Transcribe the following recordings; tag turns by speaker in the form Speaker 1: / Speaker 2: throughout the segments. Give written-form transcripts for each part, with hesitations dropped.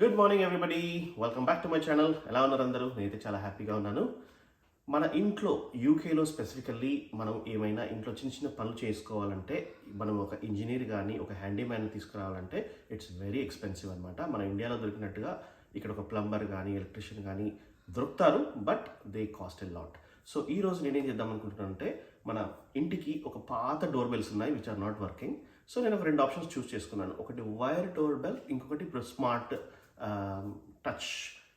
Speaker 1: Good morning everybody, welcome back to my channel. ఎలా ఉన్నారు అందరూ? నేనైతే చాలా హ్యాపీగా ఉన్నాను. మన ఇంట్లో యూకేలో స్పెసిఫికల్లీ మనం ఏమైనా ఇంట్లో చిన్న చిన్న పనులు చేసుకోవాలంటే, మనం ఒక ఇంజనీర్ కానీ ఒక హ్యాండీమ్యాన్ తీసుకురావాలంటే ఇట్స్ వెరీ ఎక్స్పెన్సివ్ అనమాట. మన ఇండియాలో దొరికినట్టుగా ఇక్కడ ఒక ప్లంబర్ కానీ ఎలక్ట్రీషియన్ కానీ దొరుకుతారు, but they cost a lot. So ఈరోజు నేనేం చేద్దాం అనుకుంటున్నానంటే, మన ఇంటికి ఒక పాత డోర్ బెల్స్ ఉన్నాయి which are not working. So నేను ఒక 2 ఆప్షన్స్ చూస్ చేసుకున్నాను. ఒకటి వైర్ డోర్ బెల్, ఇంకొకటి ఇప్పుడు స్మార్ట్ టచ్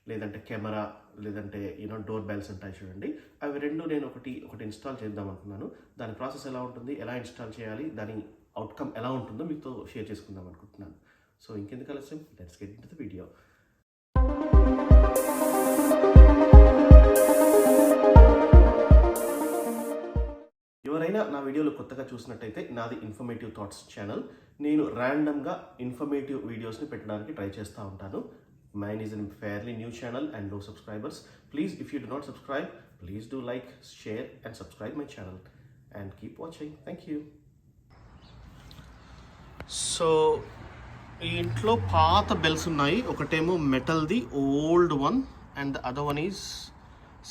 Speaker 1: లేదంటే కెమెరా లేదంటే డోర్ బెల్స్ ఉంటాయి చూడండి. అవి రెండు నేను ఒకటి ఇన్స్టాల్ చేద్దాం అనుకున్నాను. దాని ప్రాసెస్ ఎలా ఉంటుంది, ఎలా ఇన్స్టాల్ చేయాలి, దాని అవుట్కమ్ ఎలా ఉంటుందో మీతో షేర్ చేసుకుందాం అనుకుంటున్నాను. సో ఇంకెందుకు ఆలస్యం, let's get into the video. ఎవరైనా నా వీడియోలు కొత్తగా చూసినట్టయితే, నాది ఇన్ఫర్మేటివ్ థాట్స్ ఛానల్. నేను ర్యాండమ్గా ఇన్ఫర్మేటివ్ వీడియోస్ని పెట్టడానికి ట్రై చేస్తూ ఉంటాను. Mine is a fairly new channel and low subscribers. Please, if you do not subscribe, please do like, share and subscribe my channel and keep watching. Thank you. So, ఈ ఇంట్లో పాత bells ఉన్నాయి. ఒకటేమో మెటల్ది old one and the other one is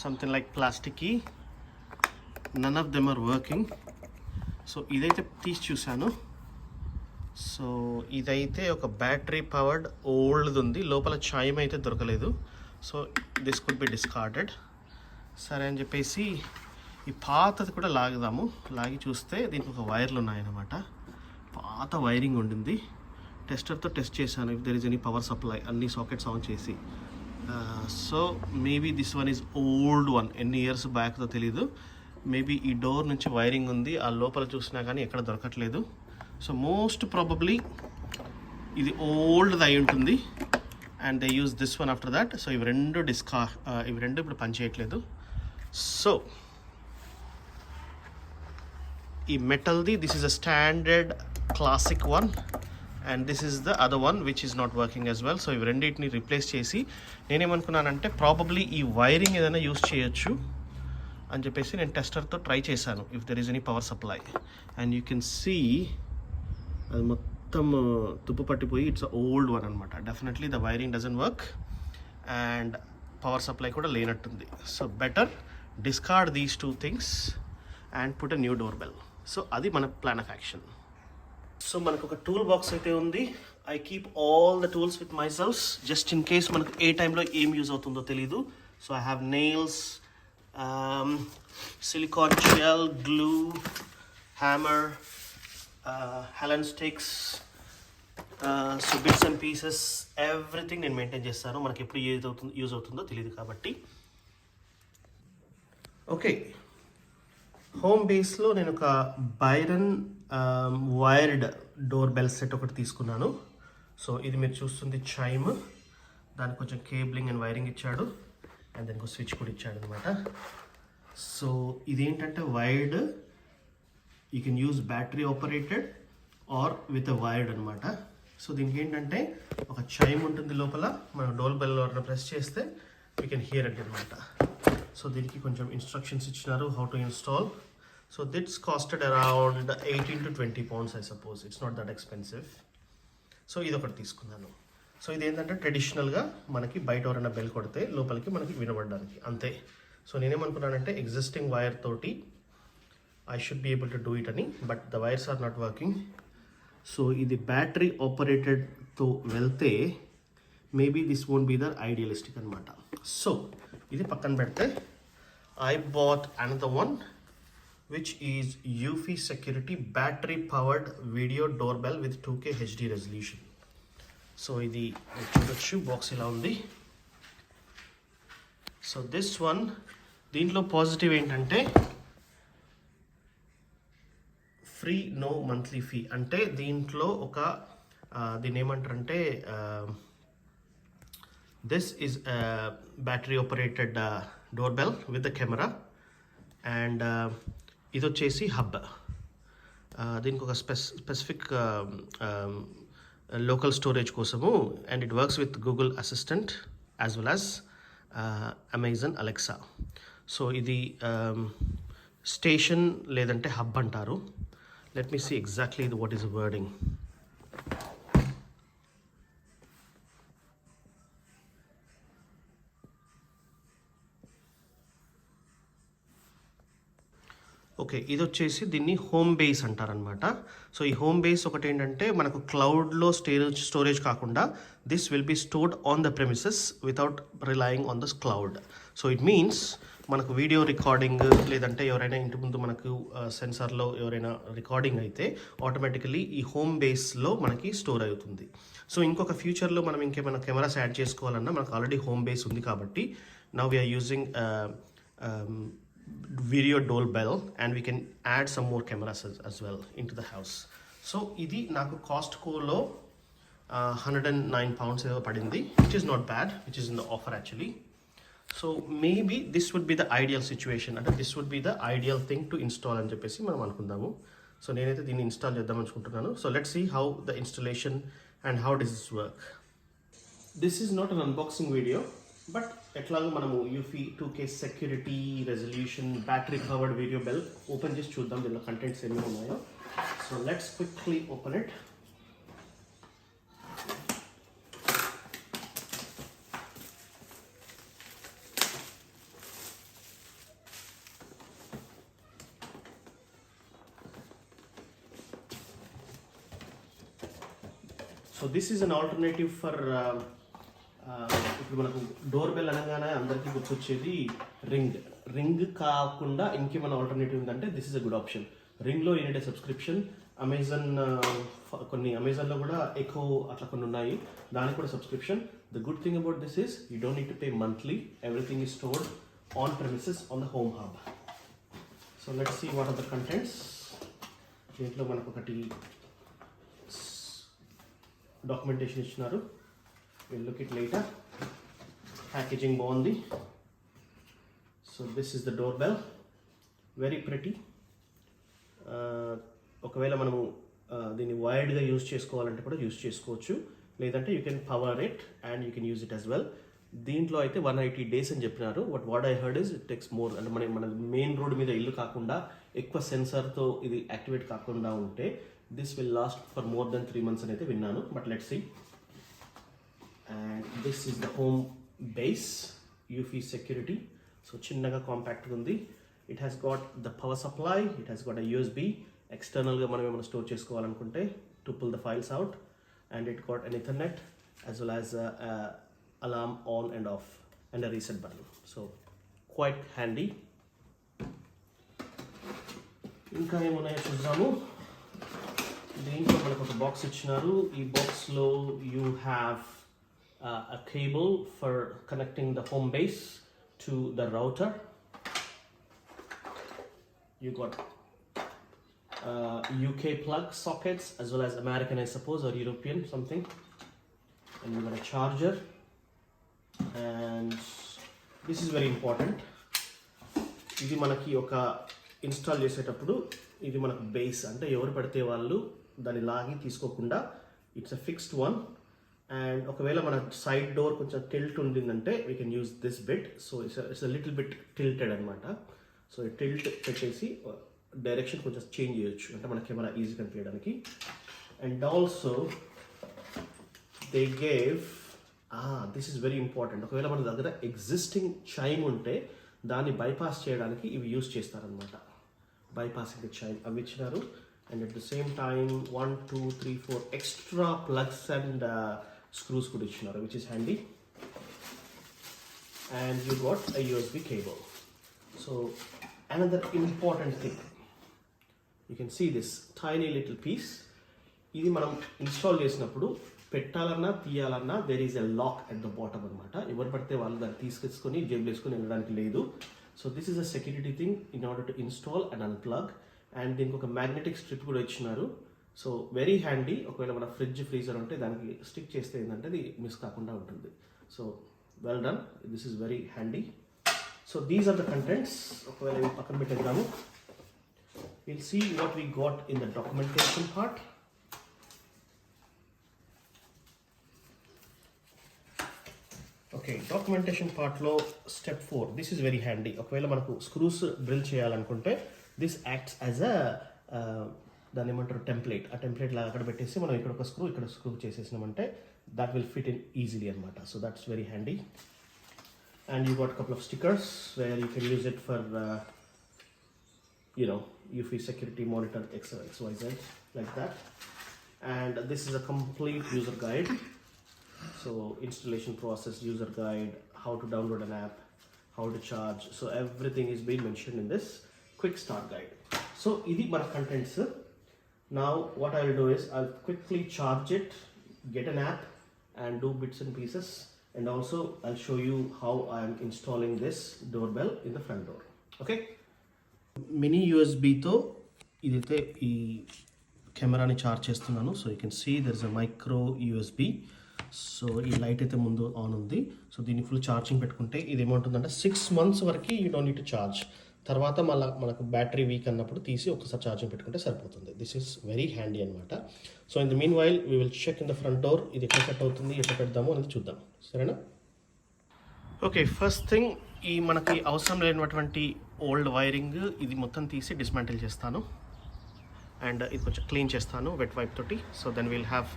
Speaker 1: something like plasticky. None of them are working. So ఇదైతే తీసి చూశాను. So ఇదైతే ఒక బ్యాటరీ పవర్డ్ ఓల్డ్ది ఉంది, లోపల చైమ్ అయితే దొరకలేదు. So this could be discarded. సరే అని చెప్పేసి ఈ పాతది కూడా లాగుదాము. లాగి చూస్తే దీనికి ఒక వైర్లు ఉన్నాయన్నమాట. పాత వైరింగ్ ఉండింది. టెస్టర్తో టెస్ట్ చేశాను, if there is any power supply, అన్ని సాకెట్స్ ఆన్ చేసి. So maybe this one is old one, ఎన్ని ఇయర్స్ బ్యాక్తో తెలీదు. మేబీ ఈ డోర్ నుంచి వైరింగ్ ఉంది, ఆ లోపల చూసినా కానీ ఎక్కడ దొరకట్లేదు. సో మోస్ట్ ప్రాబబ్లీ ఇది ఓల్డ్ది అయి ఉంటుంది and they use this one after that. So ఇవి రెండు ఇప్పుడు పనిచేయట్లేదు. సో ఈ మెటల్ది this is a standard classic one and this is the other one which is not working as well. So ఇవి రెండింటిని రీప్లేస్ చేసి నేనేమనుకున్నానంటే, ప్రాబబ్లీ ఈ వైరింగ్ ఏదైనా యూజ్ చేయొచ్చు అని చెప్పేసి నేను టెస్టర్తో ట్రై చేశాను, if there is any power supply. And you can see అది మొత్తం తుప్పు పట్టిపోయి ఇట్స్ ఓల్డ్ వన్ అనమాట. Definitely the wiring doesn't work and power supply కూడా లేనట్టుంది. So better discard these 2 things and put a new door bell. So అది మన plan of action. So మనకు ఒక టూల్ బాక్స్ అయితే ఉంది. I keep all the tools with my self just in case మనకు ఏ టైంలో ఏం యూజ్ అవుతుందో తెలీదు. So I have nails, silicone gel, glue, hammer, Allen sticks, so bits and pieces, everything నేను మెయింటైన్ చేస్తాను. మనకి ఎప్పుడు యూజ్ అవుతుందో తెలియదు కాబట్టి. ఓకే, హోమ్ బేస్లో నేను ఒక Byron wired door bell set ఒకటి తీసుకున్నాను. సో ఇది మీరు చూస్తుంది చైమ్, దానికి కొంచెం కేబులింగ్ అండ్ వైరింగ్ ఇచ్చాడు అండ్ దానికి స్విచ్ కూడా ఇచ్చాడు అనమాట. సో ఇదేంటంటే wired, you can use battery operated or with a wired అనమాట. సో దీనికి ఏంటంటే ఒక చైమ్ ఉంటుంది లోపల, మనం డోర్ బెల్ ప్రెస్ చేస్తే వీ కెన్ హియర్ ఇట్ అనమాట. సో దీనికి కొంచెం ఇన్స్ట్రక్షన్స్ ఇచ్చినారు how to install. So that's costed around 18 to 20 pounds I suppose. It's not that expensive. So ఇది ఒకటి తీసుకున్నాను. సో ఇది ఏంటంటే ట్రెడిషనల్గా మనకి బయట ఎవరైనా బెల్ కొడితే లోపలికి మనకి వినబడడానికి అంతే. సో నేనేమనుకున్నానంటే, ఎగ్జిస్టింగ్ వైర్ తోటి I should be able to do it అని, but the wires are not working. So ఇది బ్యాటరీ ఆపరేటెడ్తో వెళ్తే maybe this won't be the idealistic అనమాట. సో ఇది పక్కన పెడితే I bought another one which is Eufy security battery powered video door bell with 2K HD resolution. So ఇది చూడొచ్చు, box ఇలా ఉంది. సో దిస్ వన్, దీంట్లో పాజిటివ్ ఏంటంటే ఫ్రీ, నో మంత్లీ ఫీ. అంటే దీంట్లో ఒక దీన్ని ఏమంటారంటే, this is battery operated door bell with the camera and ఇది వచ్చేసి హబ్. దీనికి ఒక స్పెసిఫిక్ లోకల్ స్టోరేజ్ కోసము and it works with Google Assistant as well as Amazon Alexa. So ఇది స్టేషన్ లేదంటే హబ్ అంటారు. Let me see exactly what is wording. Okay, ఇది వచ్చేసి దీన్ని హోమ్ బేస్ అంటారనమాట. సో ఈ హోమ్ బేస్ ఒకటి ఏంటంటే మనకు క్లౌడ్లో స్టోరేజ్ కాకుండా this will be stored on the premises without relying on the cloud. So it means మనకు వీడియో రికార్డింగ్ లేదంటే ఎవరైనా ఇంటి ముందు మనకు సెన్సార్లో ఎవరైనా రికార్డింగ్ అయితే ఆటోమేటికలీ ఈ హోమ్ బేస్లో మనకి స్టోర్ అవుతుంది. సో ఇంకొక ఫ్యూచర్లో మనం ఇంకేమైనా కెమెరాస్ యాడ్ చేసుకోవాలన్నా మనకు ఆల్రెడీ హోమ్ బేస్ ఉంది కాబట్టి now we are using video doorbell and we can add some more cameras as well into the house. So ఇది నాకు కాస్ట్కోలో 109 pounds ఏదో పడింది, which is not bad, which is in the offer actually. So maybe this would be the ideal situation, అంటే this would be the ideal thing to install అని చెప్పేసి మనం అనుకుందాము. So నేనైతే దీన్ని ఇన్స్టాల్ చేద్దాం అనుకుంటున్నాను. So let's see how the installation and how does this work. This is not an unboxing video, but ఎట్లాగో మనము Eufy 2K security resolution battery powered video bell open చేసి చూద్దాం దీనిలో కంటెంట్స్ ఏమేమి ఉన్నాయో. So let's quickly open it. So this is an alternative for ఇప్పుడు మనకు door bell అనగానే అందరికీ గుర్తొచ్చేది రింగ్ కాకుండా ఇంకేమైనా ఆల్టర్నేటివ్ ఉందంటే this is a good option. రింగ్లో యూనిట్ సబ్స్క్రిప్షన్, అమెజాన్ కొన్ని అమెజాన్లో కూడా ఎకో అట్లా కొన్ని ఉన్నాయి, దానికి కూడా subscription. The good thing about this is you don't need to pay monthly, everything is stored on premises on the home hub. So let's see what are the contents. దీంట్లో మనకు ఒకటి డాక్యుమెంటేషన్ ఇచ్చినారు, we'll look it later. Packaging బాగుంది. So this is the doorbell, very pretty. ఒకవేళ మనము దీన్ని వైర్డ్గా use చేసుకోవాలంటే కూడా యూజ్ చేసుకోవచ్చు, లేదంటే you can power it and you can use it as well. దీంట్లో అయితే 180 days అని చెప్పినారు. What I heard is it takes more, అంటే మన మెయిన్ రోడ్ మీద ఇల్లు కాకుండా ఎక్కువ సెన్సార్తో ఇది యాక్టివేట్ కాకుండా ఉంటే this will last for more than 3 months అని అయితే విన్నాను. But let's see. And this is the home base Eufy security. So chinnaga compact undi. It has got the power supply, it has got a USB external ga manam emana store chesukovalanunte to pull the files out, and it got an ethernet as well as a alarm on and off and a reset button. So quite handy. Inka emunnayo chudamu. Deentlo manaku oka box ichinaru. Ee box lo you have a cable for connecting the home base to the router. You got UK plug sockets as well as American, I suppose, or European something. And you got a charger. And this is very important. ఇది మనకి ఒక install చేసేటప్పుడు ఇది మనకు base, అంటే ఎవరు పడితే వాళ్ళు దాన్ని లాగి తీసుకోకుండా it's a fixed one. And ఒకవేళ మన సైడ్ డోర్ కొంచెం టిల్ట్ ఉండిందంటే we can use this bit. So it's little bit tilted అనమాట. సో ఈ టిల్ట్ పెట్టేసి డైరెక్షన్ కొంచెం చేంజ్ చేయొచ్చు, అంటే మన కెమెరా ఈజీ కనిపించడానికి. And also they gave this is very important. ఒకవేళ మన దగ్గర ఎగ్జిస్టింగ్ చైమ్ ఉంటే దాన్ని బైపాస్ చేయడానికి ఇవి యూజ్ చేస్తారనమాట. బైపాసింగ్ ది చైమ్ అవి ఇచ్చినారు. And at the same time 1 2 3 4 extra plugs and screws could ichinaru, which is handy. And you got a USB cable. So another important thing, you can see this tiny little piece. ఇది మనం install చేసినప్పుడు పెట్టాలన్నా తీయాలన్నా there is a lock at the bottom అనమాట. ఎవరు పడితే వాళ్ళు దాన్ని తీసుకొని జేబులో వేసుకొని వెళ్ళడానికి లేదు. So this is a security thing in order to install and unplug. And దీనికి ఒక మ్యాగ్నెటిక్ స్ట్రిప్ కూడా ఇచ్చినారు. So very handy. ఒకవేళ మన ఫ్రిడ్జ్ ఫ్రీజర్ ఉంటే దానికి స్టిక్ చేస్తే ఏంటంటే అది మిస్ కాకుండా ఉంటుంది. So well done, this is very handy. So these are the contents. ఒకవేళ ఇవి పక్కన పెట్టేద్దాము. Will see what we got in the documentation part. Okay, documentation పార్ట్లో step 4. This is very handy. ఒకవేళ మనకు స్క్రూస్ డ్రిల్ చేయాలనుకుంటే దిస్ యాక్ట్స్ యాజ్ అ దాన్ని ఏమంటారు టెంప్లెట్. ఆ టెంప్లెట్ లాగా అక్కడ పెట్టేసి మనం ఇక్కడ ఒక స్క్రూ ఇక్కడ స్క్రూ చేసేసినామంటే that will fit in easily అనమాట. So that's very handy. And you got couple of stickers where you can use it for Eufy security monitor XYZ, like that. And this is a complete user guide. So installation process, user guide, how to download an app, how to charge. So everything is being mentioned in this quick start guide. So idi mana contents. Now what I will do is I'll quickly charge it, get an app and do bits and pieces, and also I'll show you how I am installing this doorbell in the front door. Okay. Mini USB తో ఇదైతే ఈ కెమెరాని charge చేస్తున్నాను. So you can see there is a micro USB. So ఈ light అయితే ముందు on ఉంది. So దీన్ని ఫుల్ ఛార్జింగ్ పెట్టుకుంటే ఇది ఏమంటుందంటే 6 months వరకు you don't need to charge. తర్వాత మళ్ళీ మనకు బ్యాటరీ వీక్ అన్నప్పుడు తీసి ఒకసారి ఛార్జింగ్ పెట్టుకుంటే సరిపోతుంది. దిస్ ఈస్ వెరీ హ్యాండీ అనమాట. So in the meanwhile we will check in the front door ఇది ఎక్కడ సెట్ అవుతుంది, ఎట్లా పెడదాము అనేది చూద్దాం. సరేనా? ఓకే, ఫస్ట్ థింగ్ ఈ మనకి అవసరం లేనటువంటి ఓల్డ్ వైరింగ్ ఇది మొత్తం తీసి డిస్మాంటిల్ చేస్తాను అండ్ ఇది కొంచెం క్లీన్ చేస్తాను వెట్ వైప్ తోటి. So then we'll have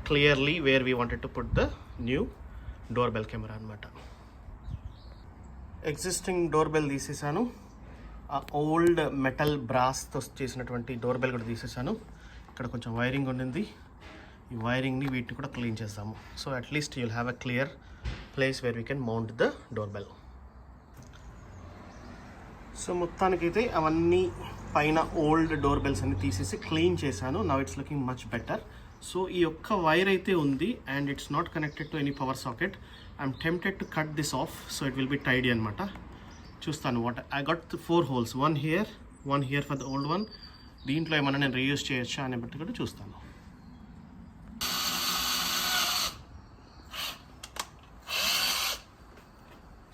Speaker 1: clearly where we wanted to put the new doorbell camera అనమాట. ఎగ్జిస్టింగ్ డోర్బెల్ తీసేసాను. ఆ ఓల్డ్ మెటల్ బ్రాస్తో చేసినటువంటి డోర్బెల్ కూడా తీసేసాను. ఇక్కడ కొంచెం వైరింగ్ ఉండింది, ఈ వైరింగ్ని వీటిని కూడా క్లీన్ చేస్తాము. So at least you'll have a clear place where we can mount the doorbell. So మొత్తానికైతే అవన్నీ పైన ఓల్డ్ డోర్బెల్స్ అన్ని తీసేసి క్లీన్ చేశాను. Now it's looking much better. So ఈ ఒక్క వైర్ అయితే ఉంది and it's not connected to any power socket. I'm tempted to cut this off so it will be tidy అనమాట. చూస్తాను what I got 4 holes, 1 here for the old one. దీంట్లో ఏమన్నా నేను reuse చేయొచ్చా అనే బట్టి కూడా చూస్తాను.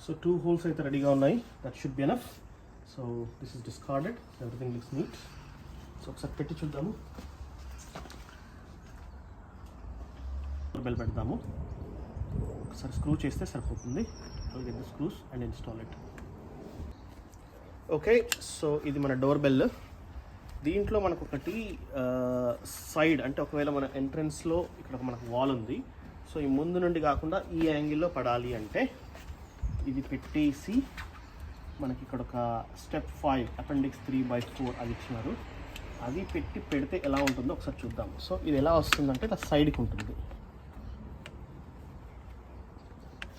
Speaker 1: సో 2 holes అయితే రెడీగా ఉన్నాయి. That should be enough. So this is discarded. Everything looks neat. So ఒకసారి పెట్టి చూద్దాము. డోర్బెల్ పెడతాము. ఒకసారి స్క్రూ చేస్తే సరిపోతుంది. I'll get the screws and install it. Okay, so ఇది మన డోర్బెల్. దీంట్లో మనకు ఒకటి సైడ్ అంటే ఒకవేళ మన ఎంట్రన్స్లో ఇక్కడ మనకు వాల్ ఉంది. సో ఈ ముందు నుండి కాకుండా ఈ యాంగిల్లో పడాలి అంటే ఇది పెట్టేసి మనకి ఇక్కడ ఒక స్టెప్ 5 Appendix 3/4 అది ఇచ్చినారు. అది పెడితే ఎలా ఉంటుందో ఒకసారి చూద్దాము. సో ఇది ఎలా వస్తుందంటే ఇలా సైడ్కి ఉంటుంది.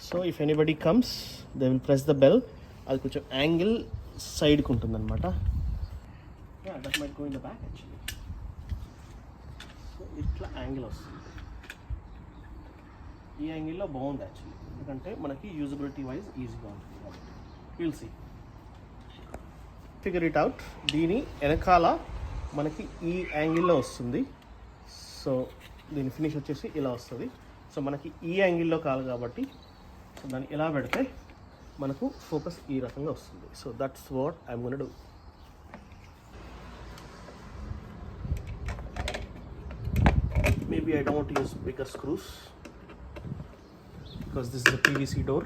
Speaker 1: So if anybody comes they will press the bell. అది కొంచెం యాంగిల్ సైడ్కి ఉంటుంది అనమాట. That might go in the back actually. So ఇట్లా యాంగిల్ వస్తుంది. ఈ యాంగిల్లో బాగుంది యాక్చువల్లీ, ఎందుకంటే మనకి యూజబిలిటీ వైజ్ ఈజీగా ఉంటుంది కాబట్టి. We'll see, figure it out. దీని వెనకాల మనకి ఈ యాంగిల్లో వస్తుంది. సో దీని ఫినిష్ వచ్చేసి ఇలా వస్తుంది. సో మనకి ఈ యాంగిల్లో కాదు కాబట్టి సో దాన్ని ఎలా పెడితే మనకు ఫోకస్ ఈ రకంగా వస్తుంది. So that's what I'm gonna do. Maybe I don't want to use bigger screws because this is a PVC door.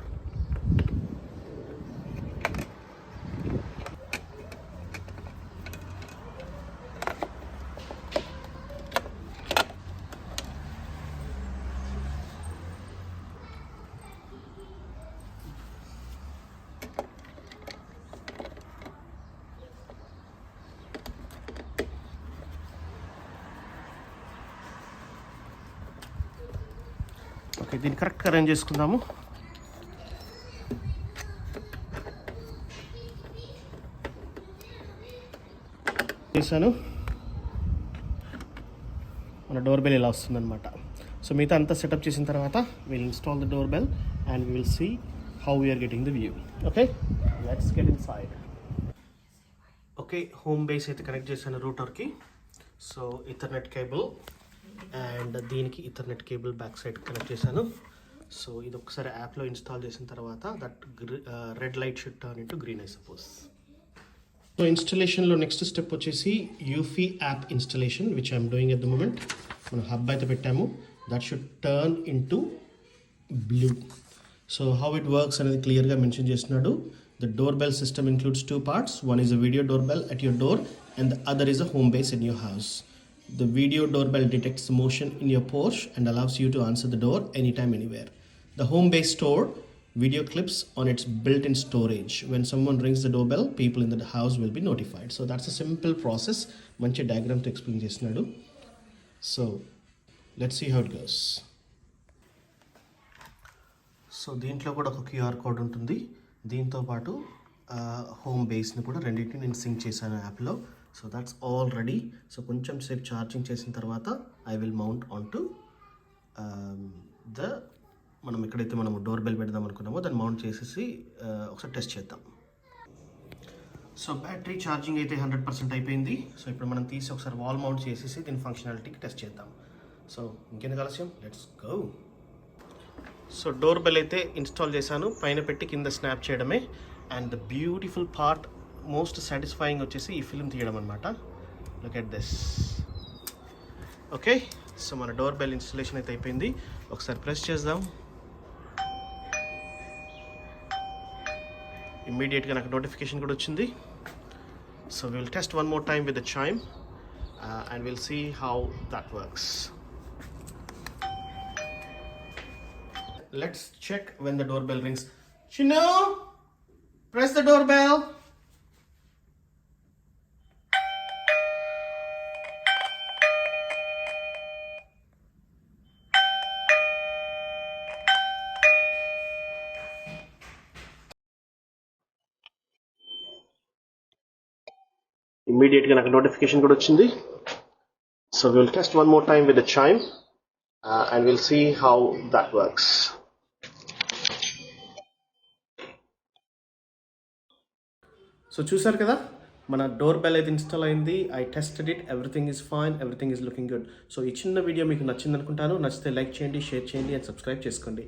Speaker 1: Okay, దీన్ని కరెక్ట్గా అరేంజ్ చేసుకుందాము. చేశాను. మన డోర్బెల్ ఇలా వస్తుందన్నమాట. సో మిగతా అంతా సెటప్ చేసిన తర్వాత will install the doorbell and will see how we're getting the view. Okay, let's get inside. Okay, home base అయితే కనెక్ట్ చేశాను రూటర్కి. సో ఇథర్నెట్ కేబుల్ అండ్ దీనికి ethernet cable back side connect చేశాను. So ఇది ఒకసారి యాప్లో install చేసిన తర్వాత that red light should turn into green I suppose. So ఇన్స్టలేషన్లో నెక్స్ట్ స్టెప్ వచ్చేసి Eufy app installation which I'm doing at the moment. మనం హబ్ అయితే పెట్టాము, that should turn into blue. So how it works అనేది క్లియర్గా mention చేస్తున్నాడు. The doorbell system includes 2 parts. One is a video doorbell at your door and the other is a home base in your house. The video doorbell detects motion in your porch and allows you to answer the door anytime, anywhere. The home base store video clips on its built-in storage. When someone rings the doorbell, people in the house will be notified. So that's a simple process. మంచి డయాగ్రామ్తో explain చేస్తున్నాడు. So let's see how it goes. So దీంట్లో కూడా ఒక QR code ఉంటుంది. దీంతో పాటు home బేస్ని కూడా రెండింటిని నేను సింక్ చేశాను యాప్లో. So that's all ready. So కొంచెం సేపు ఛార్జింగ్ చేసిన తర్వాత I will mount on to మనం ఎక్కడైతే మనము డోర్ బెల్ పెడదాం అనుకున్నామో దాన్ని మౌంట్ చేసేసి ఒకసారి టెస్ట్ చేద్దాం. సో బ్యాటరీ ఛార్జింగ్ అయితే 100% అయిపోయింది. సో ఇప్పుడు మనం తీసి ఒకసారి వాల్ మౌంట్ చేసేసి దీని ఫంక్షనాలిటీకి టెస్ట్ చేద్దాం. సో ఇంకెందుకు ఆలస్యం, let's go. So door bell అయితే ఇన్స్టాల్ చేశాను, పైన పెట్టి కింద స్నాప్ చేయడమే. And the beautiful part, most satisfying వచ్చేసి ఈ ఫిల్మ్ తీయడం అనమాట. Look at this. Okay, so మన డోర్ బెల్ ఇన్స్టాలేషన్ అయితే అయిపోయింది. ఒకసారి ప్రెస్ చేద్దాం. ఇమ్మీడియట్గా నాకు నోటిఫికేషన్ కూడా వచ్చింది. So we'll test one more time with the chime and will see how that works. Let's check when the doorbell rings. Shinu, press the doorbell. Immediately నాకు notification కూడా వచ్చింది. So we'll test one more time with the chime and we'll see how that works. So చూసారు కదా, మన door bell అయితే install అయింది. I tested it, everything is fine, everything is looking good. So ఈ చిన్న video మీకు నచ్చింది అనుకుంటాను. నచ్చితే లైక్ చేయండి, షేర్ చేయండి అండ్ సబ్స్క్రైబ్ చేసుకోండి.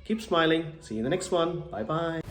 Speaker 1: Keep smiling. See you in the next one. Bye bye.